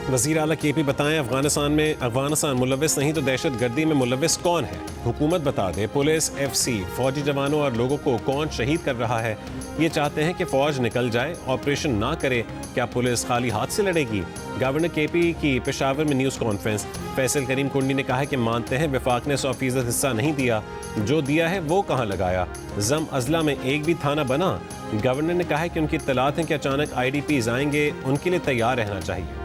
वज़ीर आला KP बताएं अफगानिस्तान मुलव्विस नहीं तो दहशत गर्दी में मुलव्विस कौन है। हुकूमत बता दे पुलिस, FC, फौजी जवानों और लोगों को कौन शहीद कर रहा है। ये चाहते हैं कि फ़ौज निकल जाए, ऑपरेशन ना करे। क्या पुलिस खाली हाथ से लड़ेगी। गवर्नर KP की पेशावर में न्यूज़ कॉन्फ्रेंस। फैसल करीम कुंडी ने कहा कि मानते हैं वफाक ने 100% हिस्सा नहीं दिया, जो दिया है वो कहाँ लगाया। जम अजला में एक भी थाना बना। गवर्नर ने कहा कि उनकी इत्तलात हैं कि अचानक IDPs आएंगे, उनके लिए तैयार रहना चाहिए।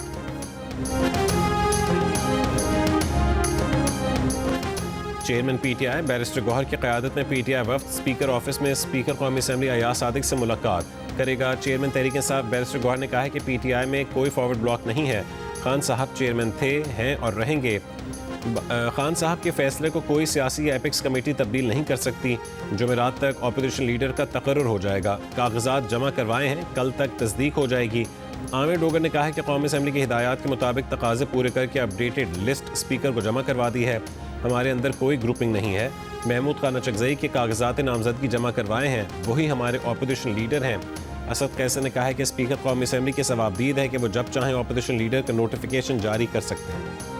चेयरमैन PTI बैरिस्टर गौहर की क़यादत में PTI वफ्द स्पीकर ऑफिस में स्पीकर कौमी असम्बली अयाज सादिक से मुलाकात करेगा। चेयरमैन तहरीक इंसाफ बैरिस्टर गौहर ने कहा है कि PTI में कोई फॉरवर्ड ब्लॉक नहीं है। खान साहब चेयरमैन थे, हैं और रहेंगे। खान साहब के फैसले को कोई सियासी या एपिक्स कमेटी तब्दील नहीं कर सकती। जुमेरात तक अपोजिशन लीडर का तकर्रुर हो जाएगा। कागजात जमा करवाए हैं, कल तक तस्दीक हो जाएगी। आमिर डोगर ने कहा है कि कौमी असम्बली की हिदायत के मुताबिक तकाजे पूरे करके अपडेटेड लिस्ट स्पीकर को जमा करवा दी है। हमारे अंदर कोई ग्रुपिंग नहीं है। महमूद खान चकजई के कागजात नामजदगी जमा करवाए हैं, वही हमारे अपोजिशन लीडर हैं। असद कैसर ने कहा है कि स्पीकर कौमी असम्बली के सवाबदीद है कि वो जब चाहें अपोजिशन लीडर का नोटिफिकेशन जारी कर सकते हैं।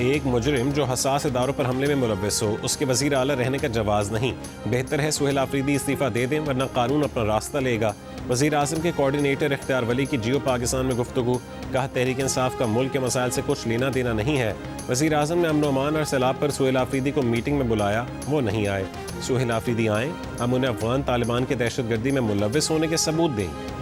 एक मुजरिम जो हसास इदारों पर हमले में मुलव्विस हो, उसके वज़ीर आला रहने का जवाज़ नहीं। बेहतर है सुहेल आफरीदी इस्तीफ़ा दे दें, वरना कानून अपना रास्ता लेगा। वज़ीर आज़म के कोऑर्डिनेटर इख्तियार वली की जियो पाकिस्तान में गुफ्तगू। कहा तहरीक इंसाफ का मुल्क के मसाइल से कुछ लेना देना नहीं है। वज़ीर आज़म ने अमन अमान और सैलाब पर सुहेल आफरीदी को मीटिंग में बुलाया, वो नहीं आए। सुहेल आफरीदी आएँ, हम उन्हें अफगान तालिबान के दहशत गर्दी में मुलव्विस होने के सबूत देंगे।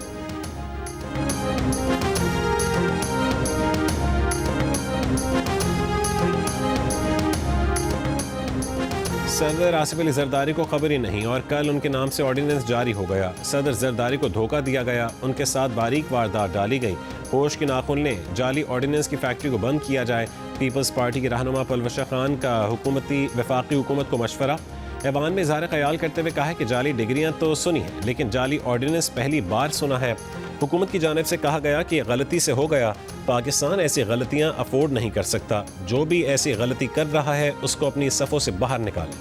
सदर आसिफ अली जरदारी को खबर ही नहीं और कल उनके नाम से ऑर्डिनेंस जारी हो गया। सदर जरदारी को धोखा दिया गया, उनके साथ बारीक वारदात डाली गई। होश की नाखुन ने जाली ऑर्डिनेंस की फैक्ट्री को बंद किया जाए। पीपल्स पार्टी के रहनुमा पलवशा खान का वफाकी हुकूमत को मशवरा। ऐवान में इज़हार ख्याल करते हुए कहा है कि जाली डिग्रियाँ तो सुनी हैं, लेकिन जाली ऑर्डिनेंस पहली बार सुना है। हुकूमत की जानिब से कहा गया कि गलती से हो गया। पाकिस्तान ऐसी गलतियाँ अफोर्ड नहीं कर सकता। जो भी ऐसी गलती कर रहा है उसको अपनी सफ़ों से बाहर निकालें।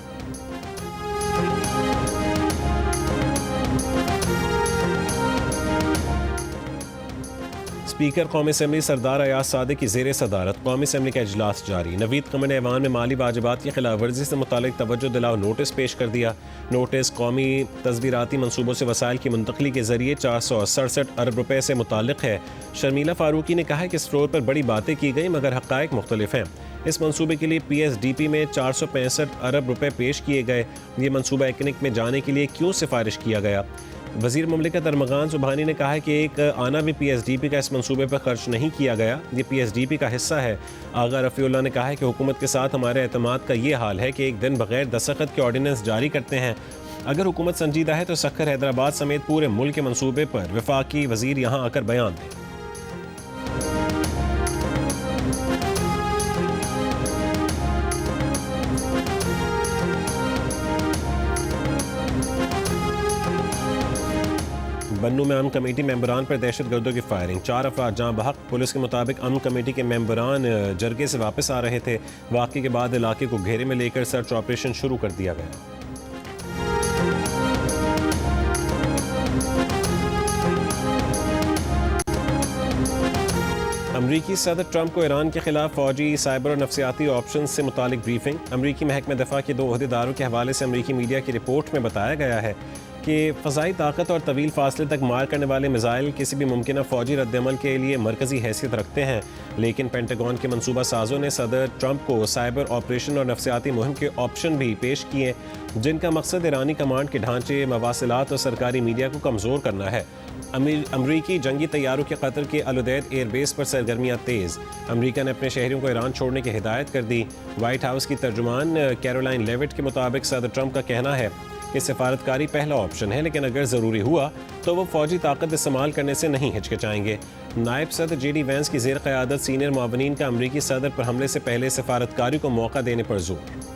स्पीकर कौमी असम्बली सरदार अयाज सादिक की ज़ेर सदारत कौमी असम्बली का इजलास जारी। नवीद कमर ने ऐवान में माली वाजिबात की खिलाफ वर्जी से मुतालिक तवज्जो दिलाओ नोटिस पेश कर दिया। नोटिस कौमी तस्वीराती मनसूबों से वसाइल की मुंतकली के जरिए 467 अरब रुपए से मुतालिक है। शर्मिला फारूकी ने कहा है कि इस फ्लोर पर बड़ी बातें की गई मगर हक़ाइक़ मुख्तलिफ हैं। इस मनसूबे के लिए PSDP में 465 अरब रुपए पेश किए गए। ये मनसूबा एकनिक में जाने के लिए क्यों सिफारिश किया गया। वज़ीर मुमलिकत अरमगान सुबहानी ने कहा है कि एक आना भी PSDP का इस मनसूबे पर खर्च नहीं किया गया, ये PSDP का हिस्सा है। आगा रफ़ीउल्लाह ने कहा है कि हुकूमत के साथ हमारे एतमाद का ये हाल है कि एक दिन बगैर दस्तखत के ऑर्डिनेंस जारी करते हैं। अगर हुकूमत संजीदा है तो सक्खर हैदराबाद समेत पूरे मुल्क के मनसूबे पर वफाकी वज़ीर यहाँ आकर बयान दें। बन्नू में अमन कमेटी मेंबरान पर दहशत गर्दों की फायरिंग। 4 अफराद जहाँ बहक। पुलिस के मुताबिक अमन कमेटी के मेंबरान जरगे से वापस आ रहे थे। वाक़े के बाद इलाके को घेरे में लेकर सर्च ऑपरेशन शुरू कर दिया गया। अमरीकी सदर ट्रंप को ईरान के खिलाफ फौजी, साइबर और नफ्सियाती ऑप्शन से मुतालिक ब्रीफिंग। अमरीकी महकमा दफा के 2 ओहदेदारों के हवाले से अमरीकी मीडिया की रिपोर्ट में बताया गया है कि फ़ज़ाई ताकत और तवील फासले तक मार करने वाले मिसाइल किसी भी मुमकिन फ़ौजी रद्दमल के लिए मरकज़ी हैसियत रखते हैं। लेकिन पेंटागन के मनसूबा साजों ने सदर ट्रंप को साइबर ऑपरेशन और नफ्सियाती मुहिम के ऑप्शन भी पेश किए, जिनका मकसद ईरानी कमांड के ढांचे, मवासिलात और सरकारी मीडिया को कमज़ोर करना है। अमरीकी जंगी तैयारों के कत्ल के अलुदैद एयरबेस पर सरगर्मियाँ तेज़। अमरीका ने अपने शहरियों को ईरान छोड़ने की हिदायत कर दी। वाइट हाउस की तर्जुमान कैरोलाइन लेविट के मुताबिक सदर ट्रंप का कहना है कि सफारतकारी पहला ऑप्शन है, लेकिन अगर ज़रूरी हुआ तो वो फ़ौजी ताकत इस्तेमाल करने से नहीं हिचकिचाएंगे। नायब सदर JD वैंस की ज़ेर क़यादत सीनियर मुआवनीन का अमरीकी सदर पर हमले से पहले सफारतकारी को मौका देने पर जोर।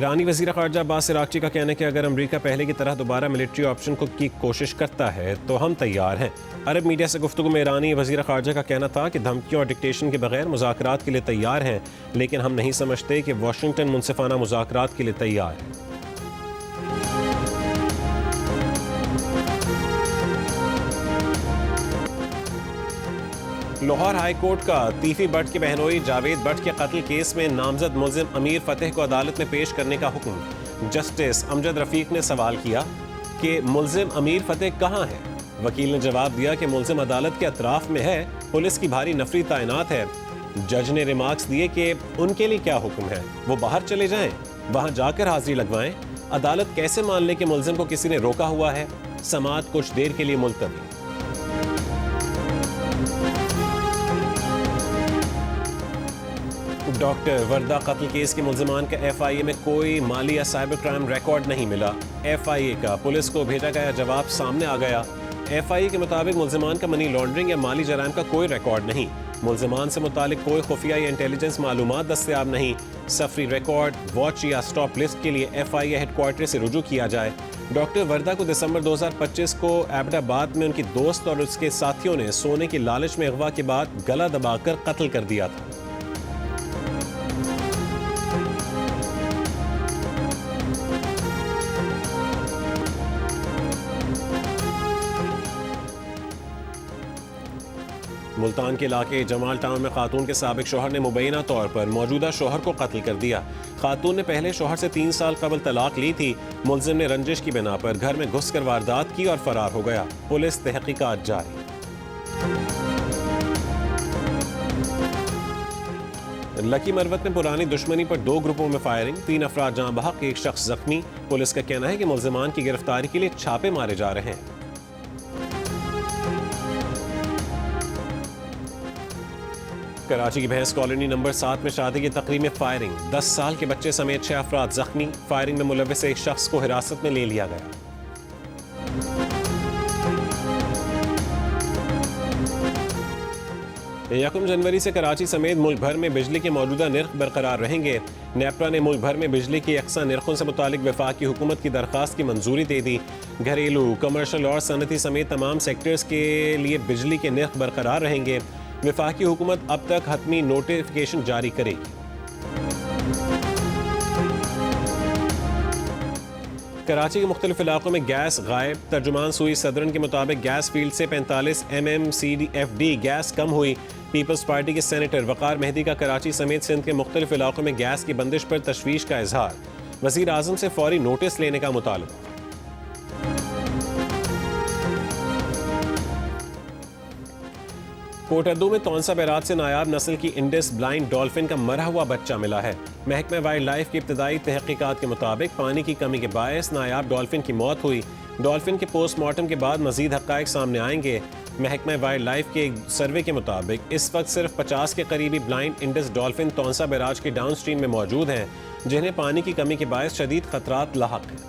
ईरानी वज़ीर ख़ारजा अब्बास अराग़ची का कहना है कि अगर अमरीका पहले की तरह दोबारा मिलिट्री ऑप्शन की कोशिश करता है तो हम तैयार हैं। अरब मीडिया से गुफ्तगू में ईरानी वज़ीर ख़ारजा का कहना था कि धमकियों और डिक्टेशन के बगैर मुज़ाकरात के लिए तैयार हैं, लेकिन हम नहीं समझते कि वाशिंगटन मुनसिफ़ाना मुज़ाकरात के लिए तैयार है। लाहौर हाई कोर्ट का तीफी भट्ट के बहनोई जावेद भट्ट के कत्ल केस में नामजद मुल्जिम अमीर फतेह को अदालत में पेश करने का हुक्म। जस्टिस अमजद रफीक ने सवाल किया कि मुल्जिम अमीर फतेह कहाँ है। वकील ने जवाब दिया कि मुल्जिम अदालत के अतराफ में है, पुलिस की भारी नफरी तैनात है। जज ने रिमार्क्स दिए कि उनके लिए क्या हुक्म है, वो बाहर चले जाएं, वहां जाकर हाजिरी लगवाएं। अदालत कैसे मान ले कि मुल्जिम को किसी ने रोका हुआ है। समाअत कुछ देर के लिए मुलतवी। डॉक्टर वर्दा कत्ल केस के मुल्जिमान का FIA में कोई माली या साइबर क्राइम रिकॉर्ड नहीं मिला। FIA का पुलिस को भेजा गया जवाब सामने आ गया। FIA के मुताबिक मुल्जिमान का मनी लॉन्ड्रिंग या माली जराइम का कोई रिकॉर्ड नहीं। मुल्जिमान से मुतालिक कोई खुफिया या इंटेलिजेंस मालूमात दस्तयाब नहीं। सफरी रिकॉर्ड, वॉच या स्टॉप लिस्ट के लिए FIA हेडक्वार्टर से रुजू किया जाए। डॉक्टर वर्दा को दिसंबर 2025 को एबटाबाद में उनकी दोस्त और उसके साथियों ने सोने की लालच में अगवा के बाद गला दबाकर कत्ल कर दिया था। मुल्तान के इलाके जमाल टाउन में खातून के साबिक शोहर ने मुबैना तौर पर मौजूदा शोहर को कत्ल कर दिया। खातून ने पहले शोहर से 3 साल कबल तलाक ली थी। मुल्जिम ने रंजिश की बिना पर घर में घुसकर वारदात की और फरार हो गया। पुलिस तहकीकात जारी। लकी मरवत में पुरानी दुश्मनी पर 2 ग्रुपों में फायरिंग, 3 अफराद जाँ बहक, 1 शख्स जख्मी। पुलिस का कहना है कि मुल्जिमान की गिरफ्तारी के लिए छापे मारे जा रहे हैं। कराची की भैंस कॉलोनी नंबर 7 में शादी की तकरीब में फायरिंग, 10 साल के बच्चे समेत 6 अफराद जख्मी। फायरिंग में मुलविस 1 शख्स को हिरासत में ले लिया गया। यकम जनवरी से कराची समेत मुल्क भर में बिजली के मौजूदा निर्ख बरकरार रहेंगे। नेपरा ने मुल्क भर में बिजली की यकसा निर्खों से मुतालिक वफाकी हुकूमत की दरख्वास्त की मंजूरी दे दी। घरेलू, कमर्शल और सनती समेत तमाम सेक्टर्स के लिए बिजली के निर्ख बरकरार रहेंगे। वफाकी हुकूमत अब तक हतमी नोटिफिकेशन जारी करेगी। कराची के मुख्तलिफ इलाकों में गैस गायब। तर्जुमान सुई सदरन के मुताबिक गैस फील्ड से 45 mmCFD गैस कम हुई। पीपल्स पार्टी के सेनेटर वकार मेहदी का कराची समेत सिंध के मुख्तलिफ इलाकों में गैस की बंदिश पर तशवीश का इजहार। वज़ीर आज़म से फौरी नोटिस लेने का मुतालबा। कोटद्दू में तौंसा बैराज से नायाब नस्ल की इंडस ब्लाइंड डॉल्फिन का मरा हुआ बच्चा मिला है। महकमा वाइल्ड लाइफ की इब्तदाई तहकीकात के मुताबिक पानी की कमी के बायस नायाब डॉल्फिन की मौत हुई। डॉल्फिन के पोस्टमार्टम के बाद मजीद हक़ाइक़ सामने आएंगे। महकमा वाइल्ड लाइफ के एक सर्वे के मुताबिक इस वक्त सिर्फ 50 के करीबी ब्लाइंड इंडस डॉल्फिन तौंसा बैराज के डाउन स्ट्रीम में मौजूद हैं, जिन्हें पानी की कमी के बायस शदीद खतरात लाहक हैं।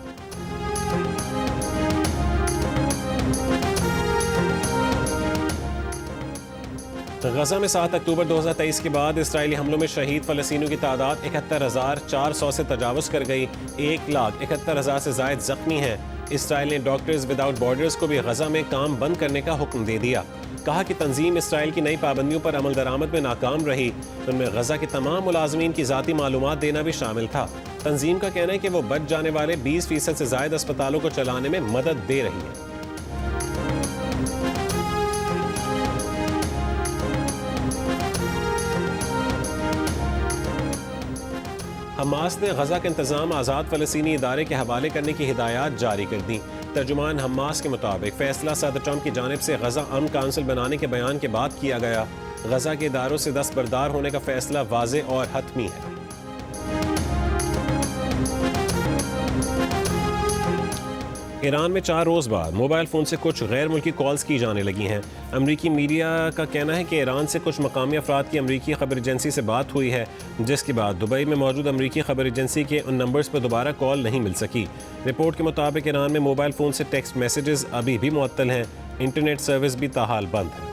गजा में 7 अक्टूबर 2023 के बाद इसराइली हमलों में शहीद फ़लस्तीनियों की तादाद 71,400 से तजावज़ कर गई। 1,71,000 से ज़ायद ज़ख्मी हैं। इसराइल ने डॉक्टर्स विदाउट बॉर्डर्स को भी गजा में काम बंद करने का हुक्म दे दिया। कहा कि तंजीम इसराइल की नई पाबंदियों पर अमल दरामद में नाकाम रही। उनमें गजा के तमाम मुलाजमीन की ज़ाती मालूमात देना भी शामिल था। तंजीम का कहना है कि वो बच जाने वाले 20% से ज़ायद अस्पतालों को चलाने में मदद दे रही है। हमास ने गजा के इंतजाम आज़ाद फ़लस्तीनी इदारे के हवाले करने की हिदायत जारी कर दी। तर्जुमान हमास के मुताबिक फैसला सदर ट्रंप की जानिब से गजा अमन काउंसिल बनाने के बयान के बाद किया गया। गजा के इदारों से दस्तबरदार होने का फैसला वाज़े और हतमी है। ईरान में 4 रोज़ बाद मोबाइल फ़ोन से कुछ गैर मुल्की कॉल्स की जाने लगी हैं। अमरीकी मीडिया का कहना है कि ईरान से कुछ मकामी अफराद की अमरीकी खबर एजेंसी से बात हुई है, जिसके बाद दुबई में मौजूद अमरीकी खबर एजेंसी के उन नंबर्स पर दोबारा कॉल नहीं मिल सकी। रिपोर्ट के मुताबिक ईरान में मोबाइल फ़ोन से टेक्स्ट मैसेजेस अभी भी मुअत्तल हैं। इंटरनेट सर्विस भी ताहाल बंद है।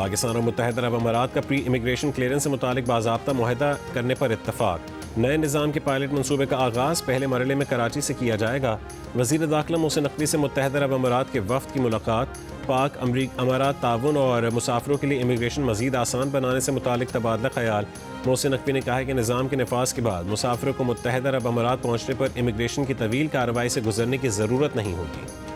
पाकिस्तान और मुत्तहदा अरब अमारात का प्री इमिग्रेशन क्लियरेंस से मुतालिक बाज़ाब्ता मुआहदा करने पर इत्तफाक। नए निज़ाम के पायलट मनसूबे का आगाज़ पहले मरहले में कराची से किया जाएगा। वज़ीर दाखिला मोहसिन नकवी से मुत्तहदा अरब अमारात के वफ़द की मुलाकात। पाक अमारात ताउन और मुसाफिरों के लिए इमिग्रेशन मज़ीद आसान बनाने से मुतालिक तबादला ख्याल। मोहसिन नकवी ने कहा है कि निज़ाम के नफाज के बाद मुसाफिरों को मुत्तहदा अरब अमारात पहुँचने पर इमिग्रेशन की तवील कार्रवाई से गुजरने की ज़रूरत नहीं होगी।